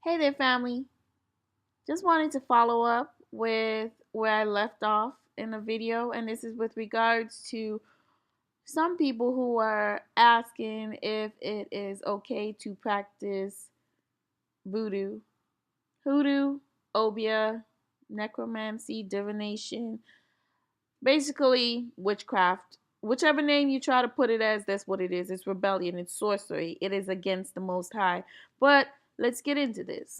Hey there, family. Just wanted to follow up with where I left off in the video, and this is with regards to some people who are asking if it is okay to practice voodoo, hoodoo, obia, necromancy, divination, basically witchcraft. Whichever name you try to put it as, that's what it is. It's rebellion, it's sorcery, it is against the Most High. But let's get into this.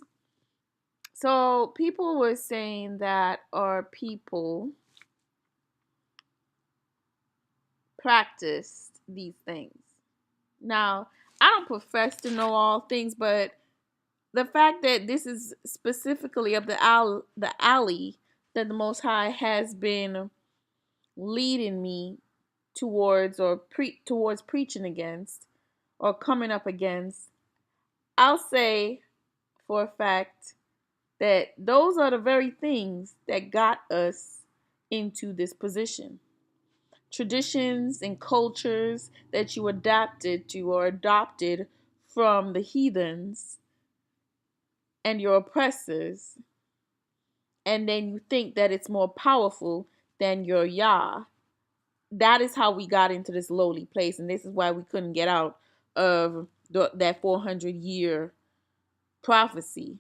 So people were saying that our people practiced these things. Now, I don't profess to know all things, but the fact that this is specifically of the alley that the Most High has been leading me towards towards preaching against or coming up against, I'll say for a fact that those are the very things that got us into this position. Traditions and cultures that you adapted to or adopted from the heathens and your oppressors, and then you think that it's more powerful than your Yah. That is how we got into this lowly place, and this is why we couldn't get out of that 400-year prophecy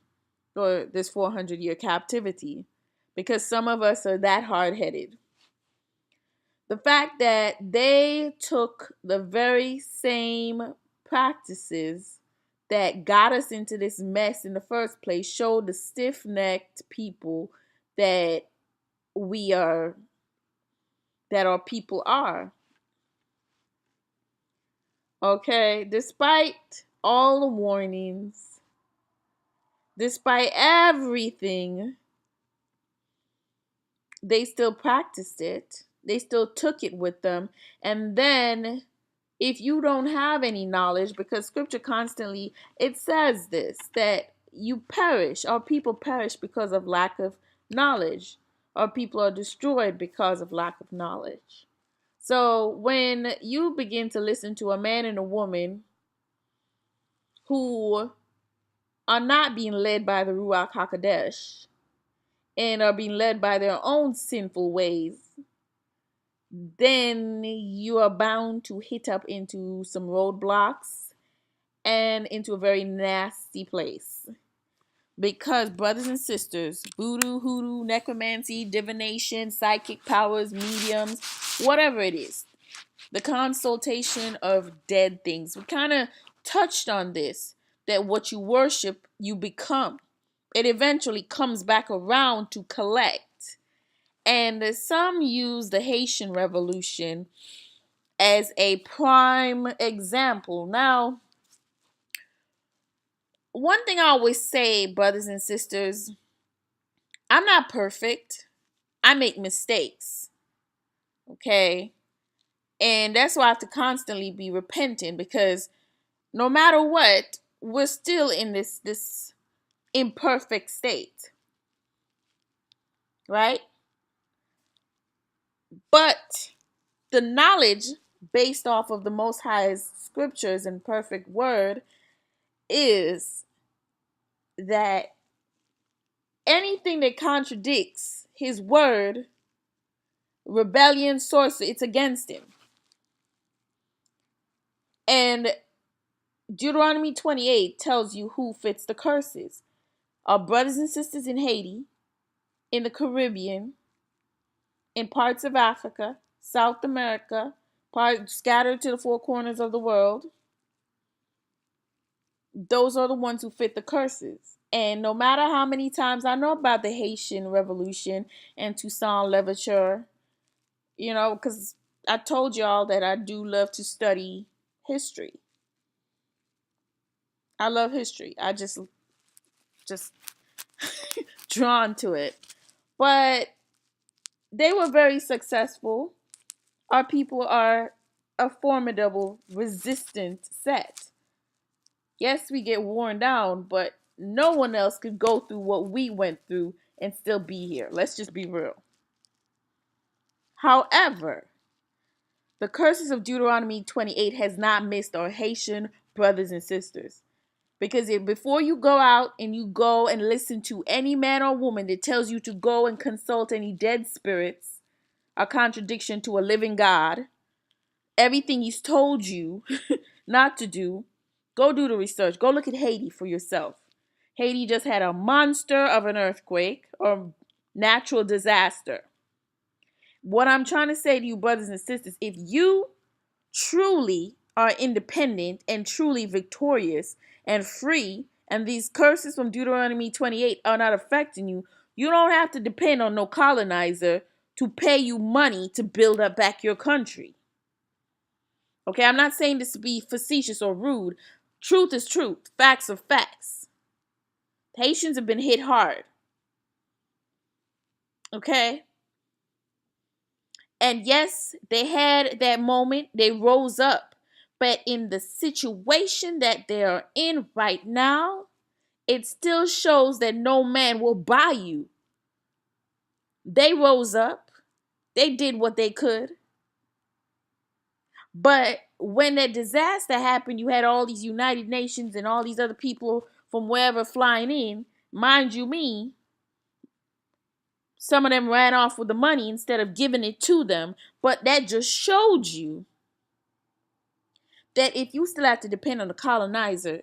or this 400-year captivity, because some of us are that hard-headed. The fact that they took the very same practices that got us into this mess in the first place showed the stiff-necked people that we are, that our people are. Okay, despite all the warnings, despite everything, they still practiced it. They still took it with them. And then if you don't have any knowledge, because scripture constantly, it says this, that you perish, our people perish because of lack of knowledge. Our people are destroyed because of lack of knowledge. So when you begin to listen to a man and a woman who are not being led by the Ruach HaKodesh and are being led by their own sinful ways, then you are bound to hit up into some roadblocks and into a very nasty place. Because, brothers and sisters, voodoo, hoodoo, necromancy, divination, psychic powers, mediums, whatever it is, the consultation of dead things. We kind of touched on this, that what you worship, you become. It eventually comes back around to collect. And some use the Haitian Revolution as a prime example. Now, one thing I always say, brothers and sisters, I'm not perfect. I make mistakes. Okay? And that's why I have to constantly be repenting, because no matter what, we're still in this imperfect state. Right? But the knowledge based off of the Most High's scriptures and perfect word is that anything that contradicts his word, rebellion, sorcery, it's against him. And Deuteronomy 28 tells you who fits the curses. Our brothers and sisters in Haiti, in the Caribbean, in parts of Africa, South America, scattered to the four corners of the world, those are the ones who fit the curses. And no matter how many times I know about the Haitian Revolution and Toussaint Louverture, because I told y'all that I do love to study history. I love history. I just drawn to it. But they were very successful. Our people are a formidable, resistant set. Yes, we get worn down, but no one else could go through what we went through and still be here. Let's just be real. However, the curses of Deuteronomy 28 has not missed our Haitian brothers and sisters, Because before you go out and you go and listen to any man or woman that tells you to go and consult any dead spirits, a contradiction to a living God, everything he's told you not to do, go do the research. Go look at Haiti for yourself. Haiti just had a monster of an earthquake or natural disaster. What I'm trying to say to you, brothers and sisters, if you truly are independent and truly victorious and free, and these curses from Deuteronomy 28 are not affecting you, you don't have to depend on no colonizer to pay you money to build up back your country. Okay, I'm not saying this to be facetious or rude. Truth is truth. Facts are facts. Haitians have been hit hard. Okay? And yes, they had that moment. They rose up. But in the situation that they are in right now, it still shows that no man will buy you. They rose up. They did what they could. But when that disaster happened, you had all these United Nations and all these other people from wherever flying in. Mind you, me, some of them ran off with the money instead of giving it to them. But that just showed you that if you still have to depend on the colonizer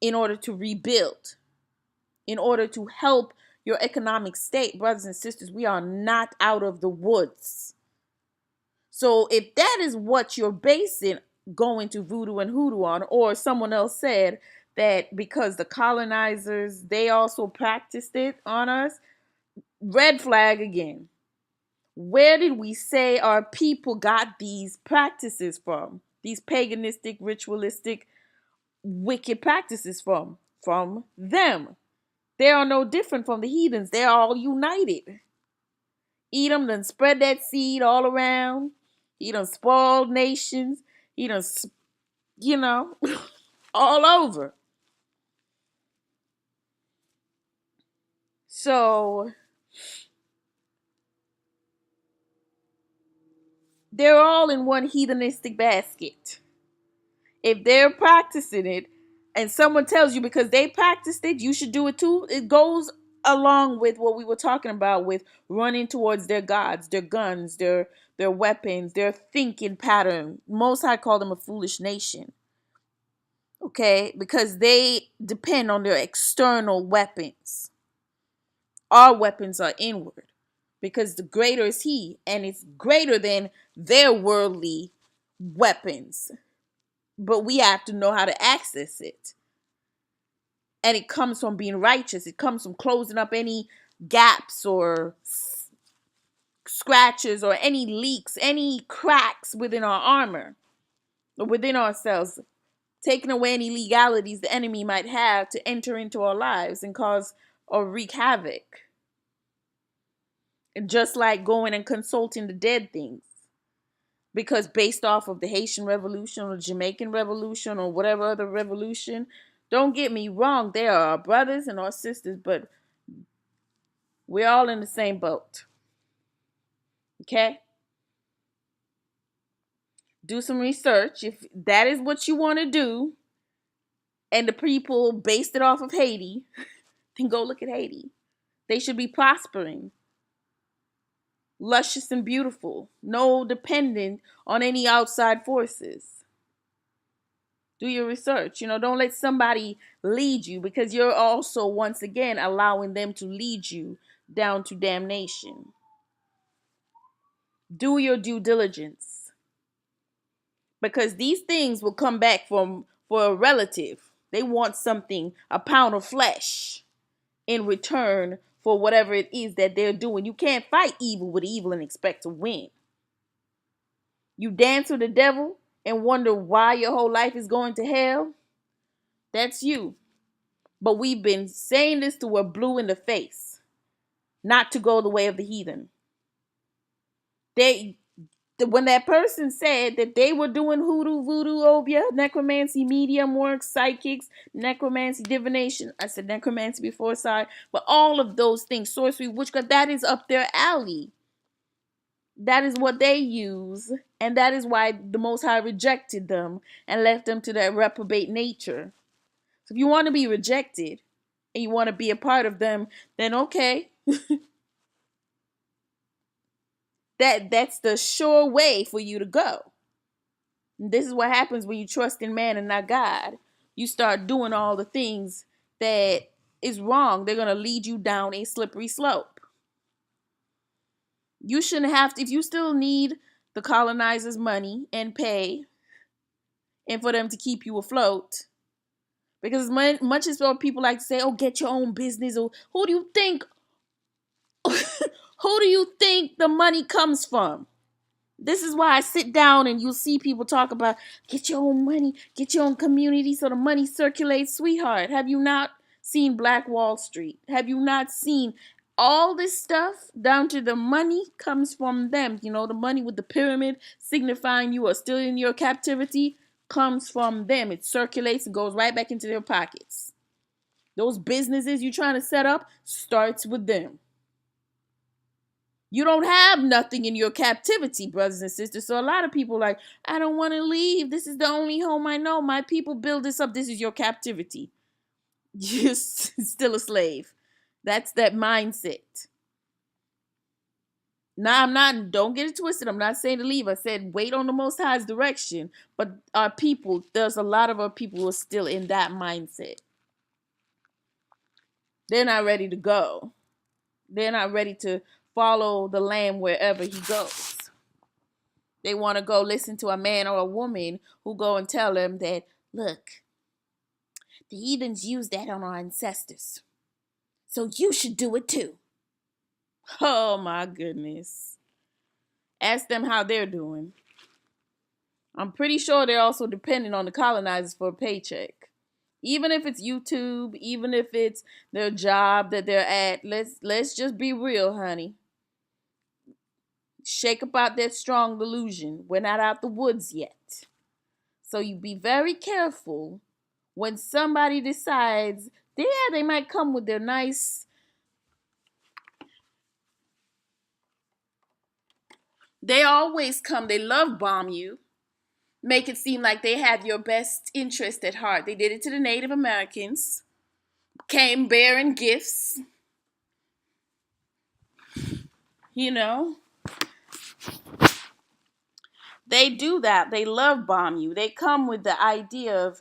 in order to rebuild, in order to help your economic state, brothers and sisters, we are not out of the woods. So if that is what you're basing going to voodoo and hoodoo on, or someone else said that because the colonizers, they also practiced it on us, red flag again. Where did we say our people got these practices from? These paganistic, ritualistic, wicked practices from? From them. They are no different from the heathens. They're all united. Edom done spread that seed all around. He done spoiled nations. He done, all over. So they're all in one heathenistic basket. If they're practicing it and someone tells you because they practiced it, you should do it too, it goes along with what we were talking about with running towards their gods, their guns, their weapons, their thinking pattern. Most High called them a foolish nation. Okay? Because they depend on their external weapons. Our weapons are inward. Because the greater is he, and it's greater than their worldly weapons. But we have to know how to access it. And it comes from being righteous. It comes from closing up any gaps or scratches or any leaks, any cracks within our armor or within ourselves. Taking away any legalities the enemy might have to enter into our lives and cause or wreak havoc. And just like going and consulting the dead things. Because based off of the Haitian Revolution or Jamaican Revolution or whatever other revolution, don't get me wrong, they are our brothers and our sisters, but we're all in the same boat. Okay? Do some research. If that is what you want to do, and the people based it off of Haiti, then go look at Haiti. They should be prospering. Luscious and beautiful. No dependent on any outside forces. Do your research. Don't let somebody lead you, because you're also, once again, allowing them to lead you down to damnation. Do your due diligence. Because these things will come back for a relative. They want something, a pound of flesh, in return for whatever it is that they're doing. You can't fight evil with evil and expect to win. You dance with the devil and wonder why your whole life is going to hell. That's you. But we've been saying this till we're blue in the face. Not to go the way of the heathen. When that person said that they were doing hoodoo, voodoo, obia, necromancy, medium work, psychics, necromancy, divination. I said necromancy before, sorry. But all of those things, sorcery, witchcraft, that is up their alley. That is what they use, and that is why the Most High rejected them and left them to their reprobate nature. So if you want to be rejected and you want to be a part of them, then okay. That's the sure way for you to go. And this is what happens when you trust in man and not God. You start doing all the things that is wrong. They're going to lead you down a slippery slope. You shouldn't have to, if you still need the colonizers' money and pay, and for them to keep you afloat. Because as much as people like to say, "Oh, get your own business," or who do you think, who do you think the money comes from? This is why I sit down and you'll see people talk about get your own money, get your own community so the money circulates. Sweetheart, have you not seen Black Wall Street? Have you not seen all this stuff down to the money comes from them? You know, the money with the pyramid signifying you are still in your captivity comes from them. It circulates and goes right back into their pockets. Those businesses you're trying to set up starts with them. You don't have nothing in your captivity, brothers and sisters. So a lot of people are like, I don't want to leave. This is the only home I know. My people build this up. This is your captivity. You're still a slave. That's that mindset. Now, don't get it twisted. I'm not saying to leave. I said wait on the Most High's direction. But our people, there's a lot of our people who are still in that mindset. They're not ready to go. They're not ready to follow the Lamb wherever he goes. They want to go listen to a man or a woman who go and tell them that, look, the heathens used that on our ancestors. So you should do it too. Oh my goodness. Ask them how they're doing. I'm pretty sure they're also dependent on the colonizers for a paycheck. Even if it's YouTube, even if it's their job that they're at, let's just be real, honey. Shake about that strong delusion. We're not out the woods yet. So you be very careful when somebody decides, yeah, they might come with their nice, they always come, they love bomb you, make it seem like they have your best interest at heart. They did it to the Native Americans, came bearing gifts, you know. They do that. They love bomb you. They come with the idea of,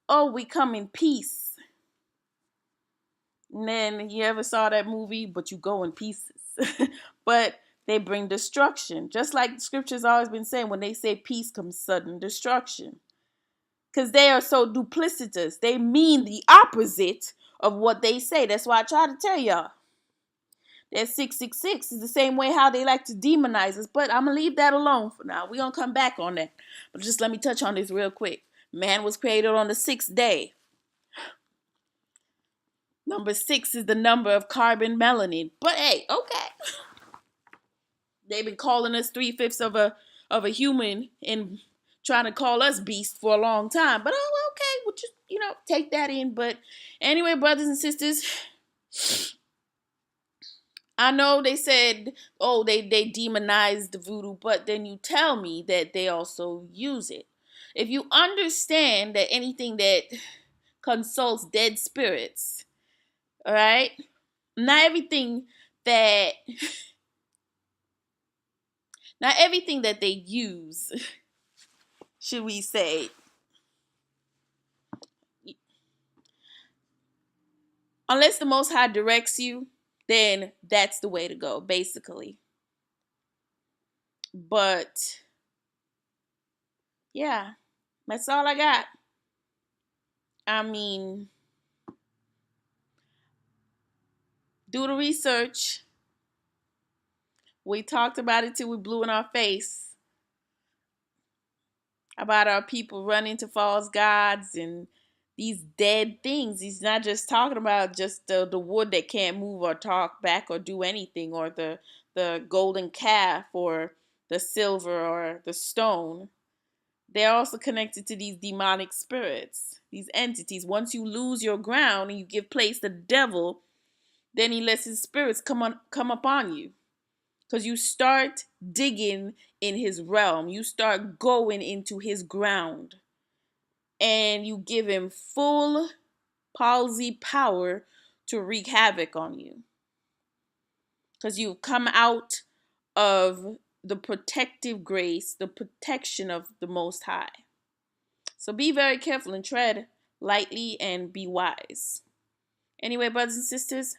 oh, we come in peace. And then you ever saw that movie, but you go in pieces. But they bring destruction. Just like the scripture's always been saying, when they say peace comes sudden destruction. Because they are so duplicitous. They mean the opposite of what they say. That's why I try to tell y'all. That 666 is the same way how they like to demonize us. But I'm going to leave that alone for now. We're going to come back on that. But just let me touch on this real quick. Man was created on the 6th day. Number 6 is the number of carbon melanin. But hey, okay. They've been calling us 3/5 of a human and trying to call us beast for a long time. But oh, okay, we'll just, take that in. But anyway, brothers and sisters, I know they said, oh, they demonized the voodoo, but then you tell me that they also use it. If you understand that anything that consults dead spirits, all right, not everything that they use, should we say, unless the Most High directs you, then that's the way to go, basically. But yeah, that's all I got. I mean, do the research. We talked about it till we blew in our face about our people running to false gods and these dead things. He's not just talking about just the wood that can't move or talk back or do anything, or the golden calf or the silver or the stone. They're also connected to these demonic spirits, these entities. Once you lose your ground and you give place to the devil, then he lets his spirits come upon you. Because you start digging in his realm, you start going into his ground, and you give him full palsy power to wreak havoc on you. Because you've come out of the protective grace, the protection of the Most High. So be very careful and tread lightly and be wise. Anyway, brothers and sisters,